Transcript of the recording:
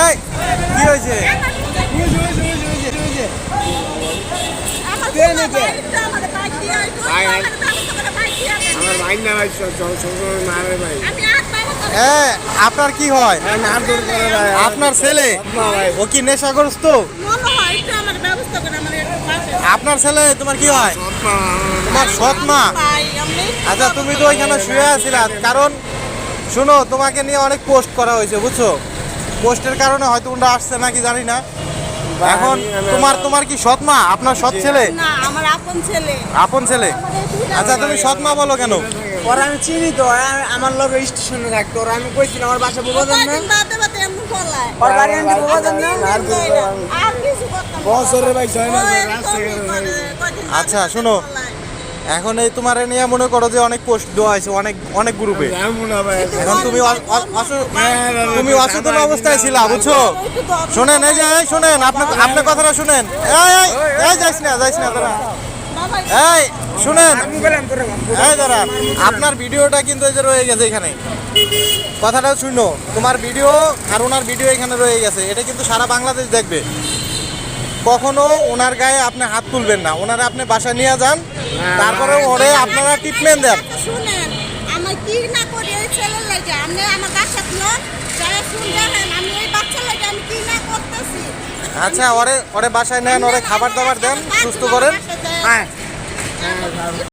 এই কি হয়েছে? আপনার কি হয়? আপনার ছেলে ও কি নেশাগ্রস্ত? আপনার ছেলে তোমার কি হয়? তোমার সৎ মা? আচ্ছা তুমি তো ওইখানে শুয়ে আছিলা, কারণ শোনো তোমাকে নিয়ে অনেক পোস্ট করা হয়েছে বুঝছো, পোস্টের কারণে হয়তো ওটা আসছে নাকি জানি না। এখন তোমার কি সৎ মা? আপনার সৎ ছেলে? না, আমার আপন ছেলে। আপন ছেলে? আচ্ছা তুমি সৎ মা বলো কেন? ওরা আমি চিনি তো, আমার লোক স্টেশনে থাকতো, ওরা আমি কইছিলাম আমার বাসা বুবাজান না, ওর বাড়ি আনতে বুবাজান না। বছরের ভাই আচ্ছা শোনো, এখন এই তোমার নিয়ে মনে করো যে অনেক পোস্ট দেওয়া হয়েছে অনেক অনেক গ্রুপে। এখন তুমি তুমি অচেতন অবস্থায় ছিলা বুঝছো। শোনেন এই যে শোনেন, আপনার কথাটা শুনেন। এই যাইস না দাঁড়া। এই শুনেন, এই দাঁড়া, আপনার ভিডিওটা কিন্তু এই যে রয়ে গেছে এখানে, কথাটা শুনো। তোমার ভিডিও আর ওনার ভিডিও এখানে রয়ে গেছে, এটা কিন্তু সারা বাংলাদেশ দেখবে। কখনো ওনার গায়ে আপনি হাত তুলবেন না, ওনারা আপনি বাসায় নিয়ে যান, তারপরে ওরে আপনারা ট্রিটমেন্ট দেন। শুনেন, আমি কি না করি এই ছেলের লাগে, আপনি আমার বাসা লোক যারা শুনবেন, আমি এই বাচ্চার লাগে আমি কি না করতেছি। আচ্ছা ওরে বাসায় নেন, ওরে খাবার দাবার দেন, সুস্থ করেন। হ্যাঁ